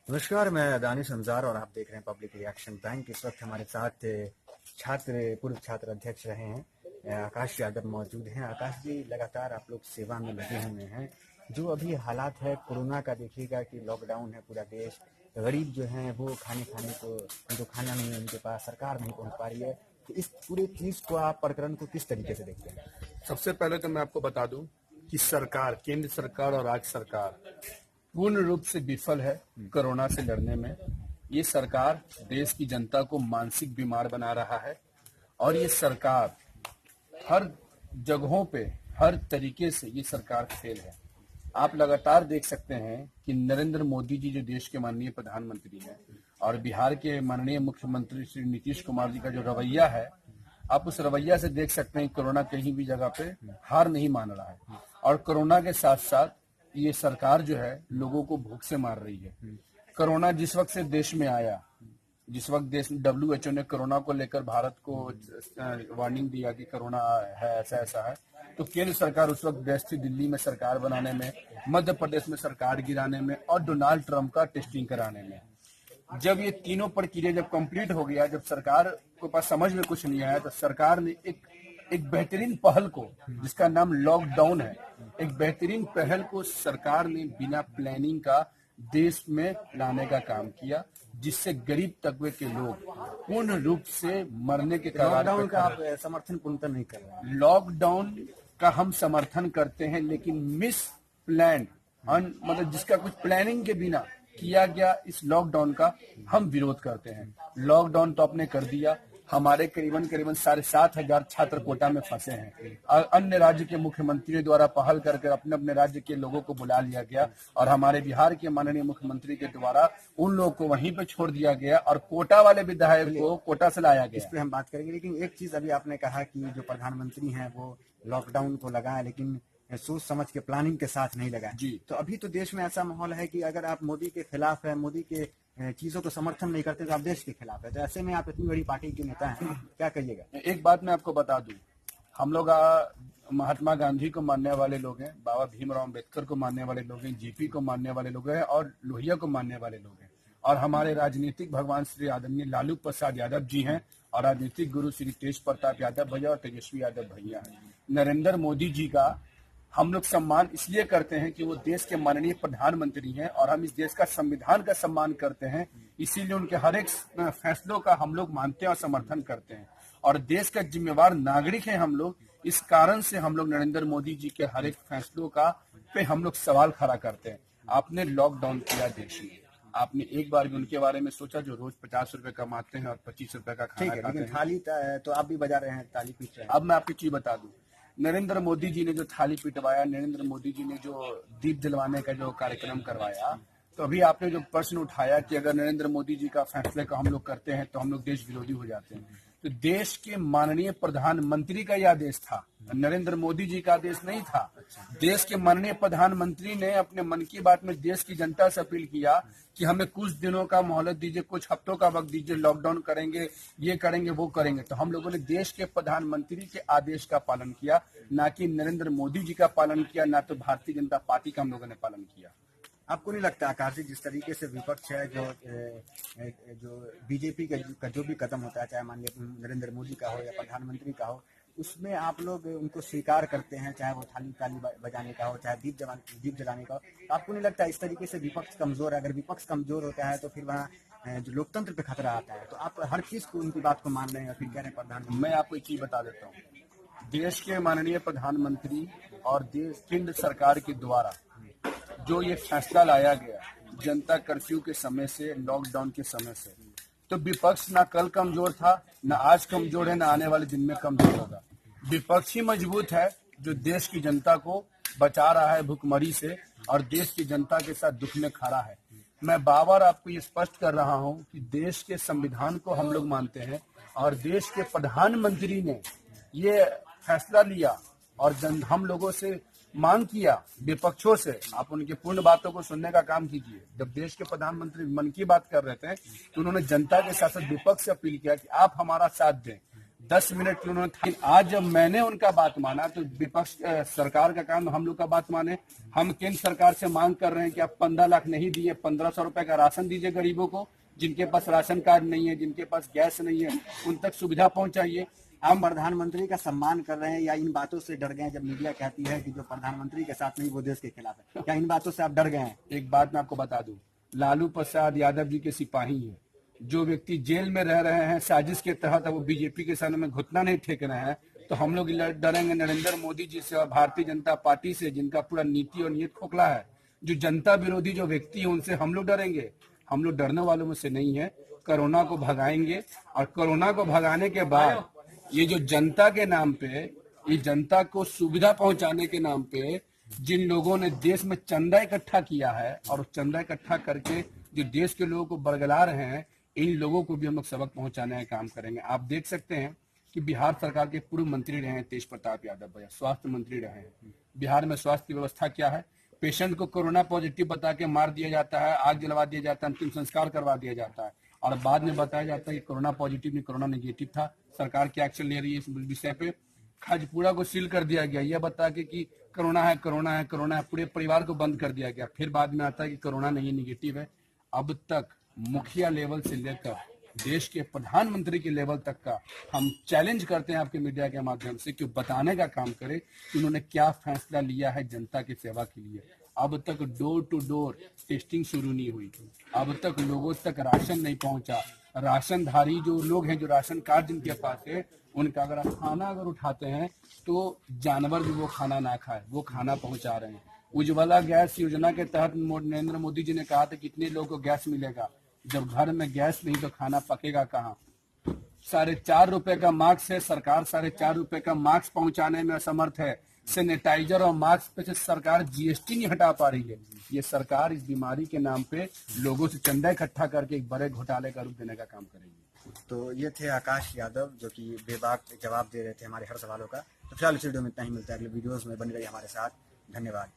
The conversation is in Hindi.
नमस्कार, मैं दानिश अंजार और आप देख रहे हैं पब्लिक रिएक्शन बैंक। इस वक्त हमारे साथ पूर्व छात्र अध्यक्ष रहे हैं आकाश यादव मौजूद हैं। आकाश जी, लगातार आप लोग सेवा में लगे हुए हैं। जो अभी हालात है कोरोना का, देखिएगा कि लॉकडाउन है पूरा देश, गरीब जो हैं वो खाने को, उनको खाना नहीं है उनके पास, सरकार नहीं पहुंच पा रही है। तो इस पूरे चीज को, आप प्रकरण को किस तरीके से देखते हैं? सबसे पहले तो मैं आपको बता दूं कि सरकार, केंद्र सरकार और राज्य सरकार पूर्ण रूप से विफल है कोरोना से लड़ने में। ये सरकार देश की जनता को मानसिक बीमार बना रहा है और ये सरकार हर जगहों पे, हर तरीके से ये सरकार फेल है। आप लगातार देख सकते हैं कि नरेंद्र मोदी जी जो देश के माननीय प्रधानमंत्री हैं और बिहार के माननीय मुख्यमंत्री श्री नीतीश कुमार जी का जो रवैया है, आप उस रवैया से देख सकते हैं कोरोना कहीं भी जगह पे हार नहीं मान रहा है। और कोरोना के साथ साथ ये सरकार जो है लोगों को भूख से मार रही है। कोरोना जिस वक्त से देश में आया, जिस वक्त देश WHO ने कोरोना को लेकर भारत को वार्निंग दिया कि कोरोना है, ऐसा ऐसा है, तो केंद्र सरकार उस वक्त व्यस्त थी दिल्ली में सरकार बनाने में, मध्य प्रदेश में सरकार गिराने में और डोनाल्ड ट्रंप का टेस्टिंग कराने में। जब ये तीनों प्रक्रिया जब कंप्लीट हो गया, जब सरकार के पास समझ में कुछ नहीं आया, तो सरकार ने एक बेहतरीन पहल को, जिसका नाम लॉकडाउन है, एक बेहतरीन पहल को सरकार ने बिना प्लानिंग का देश में लाने का काम किया, जिससे गरीब तबके के लोग पूर्ण रूप से मरने के कगार पे। लॉकडाउन का आप समर्थन पूर्णतः नहीं कर रहे हैं? लॉकडाउन का हम समर्थन करते हैं, लेकिन मिस प्लान, मतलब जिसका कुछ प्लानिंग के बिना किया गया इस लॉकडाउन का हम विरोध करते हैं। लॉकडाउन तो आपने कर दिया, हमारे करीबन 7,500 छात्र कोटा में फंसे हैं। अन्य राज्य के मुख्यमंत्रियों द्वारा पहल करके अपने अपने राज्य के लोगों को बुला लिया गया और हमारे बिहार के माननीय मुख्यमंत्री के द्वारा उन लोगों को वहीं पे छोड़ दिया गया और कोटा वाले विधायक को कोटा से लाया गया। इस पे हम बात करेंगे, लेकिन एक चीज अभी आपने कहा कि जो प्रधानमंत्री हैं वो लॉकडाउन को लगाए, लेकिन सोच समझ के, प्लानिंग के साथ नहीं लगाए जी। तो अभी तो देश में ऐसा माहौल है कि अगर आप मोदी के खिलाफ है, मोदी के चीजों को समर्थन नहीं करते तो आप देश के खिलाफ है। तो ऐसे में आप इतनी बड़ी पार्टी के नेता हैं, क्या कहिएगा? एक बात मैं आपको बता दूं, हम लोग महात्मा गांधी को मानने वाले लोग हैं, बाबा भीमराव अम्बेडकर को मानने वाले लोग हैं, जीपी को मानने वाले लोग हैं और लोहिया को मानने वाले लोग हैं। और हमारे राजनीतिक भगवान श्री आदरणीय लालू प्रसाद यादव जी हैं और राजनीतिक गुरु श्री तेज प्रताप यादव भैया और तेजस्वी यादव भैया हैं। नरेंद्र मोदी जी का हम लोग सम्मान इसलिए करते हैं कि वो देश के माननीय प्रधानमंत्री हैं और हम इस देश का संविधान का सम्मान करते हैं, इसीलिए उनके हर एक फैसलों का हम लोग मानते हैं और समर्थन करते हैं और देश का जिम्मेवार नागरिक हैं हम लोग। इस कारण से हम लोग नरेंद्र मोदी जी के हर एक फैसलों का पे हम लोग सवाल खड़ा करते हैं। आपने लॉकडाउन किया देश में, आपने एक बार भी उनके बारे में सोचा जो रोज 50 रुपए कमाते हैं और 25 रुपए का खाना खाते हैं? लेकिन थाली तो आप भी बजा रहे हैं, ताली पीट रहे हैं। अब मैं आपकी चीज बता दूं, नरेंद्र मोदी जी ने जो थाली पिटवाया, नरेंद्र मोदी जी ने जो दीप जलवाने का जो कार्यक्रम करवाया, तो अभी आपने जो प्रश्न उठाया कि अगर नरेंद्र मोदी जी का फैसले का हम लोग करते हैं तो हम लोग देश विरोधी हो जाते हैं, तो देश के माननीय प्रधानमंत्री का यह आदेश था, नरेंद्र मोदी जी का आदेश नहीं था। देश के माननीय प्रधानमंत्री ने अपने मन की बात में देश की जनता से अपील किया कि हमें कुछ दिनों का मोहलत दीजिए, कुछ हफ्तों का वक्त दीजिए, लॉकडाउन करेंगे, ये करेंगे, वो करेंगे। तो हम लोगों ने देश के प्रधानमंत्री के आदेश का पालन किया, ना कि नरेंद्र मोदी जी का पालन किया, ना तो भारतीय जनता पार्टी का हम लोगों ने पालन किया। आपको नहीं लगता आकाश जी, जिस तरीके से विपक्ष है, जो बीजेपी का जो भी कदम होता है, चाहे मान लीजिए नरेंद्र मोदी का हो या प्रधानमंत्री का हो, उसमें आप लोग उनको स्वीकार करते हैं, चाहे वो थाली बजाने का हो, चाहे दीप जलाने का हो, तो आपको नहीं लगता इस तरीके से विपक्ष कमजोर है? अगर विपक्ष कमजोर होता है तो फिर वहाँ जो लोकतंत्र पे खतरा आता है। तो आप हर चीज को, उनकी बात को मान रहे हैं और फिर कह रहे हैं प्रधानमंत्री। मैं आपको एक चीज बता देता हूँ, देश के माननीय प्रधानमंत्री और देश केंद्र सरकार के द्वारा जो ये फैसला लाया गया जनता कर्फ्यू के समय से, लॉकडाउन के समय से, तो विपक्ष ना कल कमजोर था, ना आज कमजोर है, ना आने वाले दिन में कमजोर होगा। विपक्ष ही मजबूत है जो देश की जनता को बचा रहा है भुखमरी से और देश की जनता के साथ दुख में खड़ा है। मैं बार आपको ये स्पष्ट कर रहा हूँ कि देश के संविधान को हम लोग मानते हैं और देश के प्रधानमंत्री ने ये फैसला लिया और हम लोगों से मांग किया, विपक्षों से, आप उनकी पूर्ण बातों को सुनने का काम कीजिए। जब देश के प्रधानमंत्री मन की बात कर रहे थे तो उन्होंने जनता के साथ साथ विपक्ष से अपील किया कि आप हमारा साथ दें। 10 मिनट उन्होंने था। आज जब मैंने उनका बात माना तो विपक्ष सरकार का काम हम लोग का बात माने। हम केंद्र सरकार से मांग कर रहे हैं कि आप 15 लाख नहीं दिए, 1500 रुपए का राशन दीजिए गरीबों को, जिनके पास राशन कार्ड नहीं है, जिनके पास गैस नहीं है, उन तक सुविधा पहुंचाइए। हम प्रधानमंत्री का सम्मान कर रहे हैं या इन बातों से डर गए हैं? जब मीडिया कहती है कि जो प्रधानमंत्री के साथ नहीं वो देश के खिलाफ है, क्या इन बातों से आप डर गए हैं? एक बात मैं आपको बता दूं, लालू प्रसाद यादव जी के सिपाही हैं। जो व्यक्ति जेल में रह रहे हैं साजिश के तहत, वो बीजेपी के सामने में घुटना नहीं टेक रहे हैं, तो हम लोग डरेंगे नरेंद्र मोदी जी से और भारतीय जनता पार्टी से, जिनका पूरा नीति और नीयत खोखला है। जो जनता विरोधी जो व्यक्ति है उनसे हम लोग डरेंगे? हम लोग डरने वालों में से नहीं है। कोरोना को भगाएंगे, और कोरोना को भगाने के बाद ये जो जनता के नाम पे, ये जनता को सुविधा पहुंचाने के नाम पे जिन लोगों ने देश में चंदा इकट्ठा किया है, और चंदा इकट्ठा करके जो देश के लोगों को बरगला रहे हैं, इन लोगों को भी हम लोग सबक पहुंचाने का काम करेंगे। आप देख सकते हैं कि बिहार सरकार के पूर्व मंत्री रहे हैं तेज प्रताप यादव भैया, स्वास्थ्य मंत्री रहे हैं। बिहार में स्वास्थ्य की व्यवस्था क्या है? पेशेंट को कोरोना पॉजिटिव बता के मार दिया जाता है, आग जलवा दिया जाता है, अंतिम संस्कार करवा दिया जाता है, और बाद में बताया जाता है कि कोरोना पॉजिटिव नहीं, कोरोना नेगेटिव था। सरकार क्या एक्शन ले रही है इस विषय पे? खाजपुरा को सील कर दिया गया, यह बता के कि कोरोना है, कोरोना है, कोरोना है, पूरे परिवार को बंद कर दिया गया। फिर बाद में आता है कि कोरोना नहीं, नेगेटिव है। अब तक मुखिया लेवल से लेकर देश के प्रधानमंत्री के लेवल तक का हम चैलेंज करते हैं आपके मीडिया के माध्यम से कि बताने का काम करें कि उन्होंने क्या फैसला लिया है जनता की सेवा के लिए। अब तक डोर टू डोर टेस्टिंग शुरू नहीं हुई, अब तक लोगों तक राशन नहीं पहुंचा। राशनधारी जो लोग हैं, जो राशन कार्ड जिनके पास है, उनका अगर आप खाना अगर उठाते हैं तो जानवर भी वो खाना ना खाए, वो खाना पहुंचा रहे हैं। उज्ज्वला गैस योजना के तहत नरेंद्र मोदी जी ने कहा था कितने लोगों को गैस मिलेगा। जब घर में गैस नहीं तो खाना पकेगा कहाँ? 4.5 रुपए का मास्क है, सरकार 4.5 रुपए का मास्क पहुंचाने में असमर्थ है। सैनिटाइजर और मास्क पे से सरकार जीएसटी नहीं हटा पा रही है। ये सरकार इस बीमारी के नाम पे लोगों से चंदा इकट्ठा करके एक बड़े घोटाले का रूप देने का काम करेगी। तो ये थे आकाश यादव, जो कि बेबाक जवाब दे रहे थे हमारे हर सवालों का। तो फिलहाल इस वीडियो में इतना ही, मिलता है अगले वीडियोस में। बने रहिए हमारे साथ। धन्यवाद।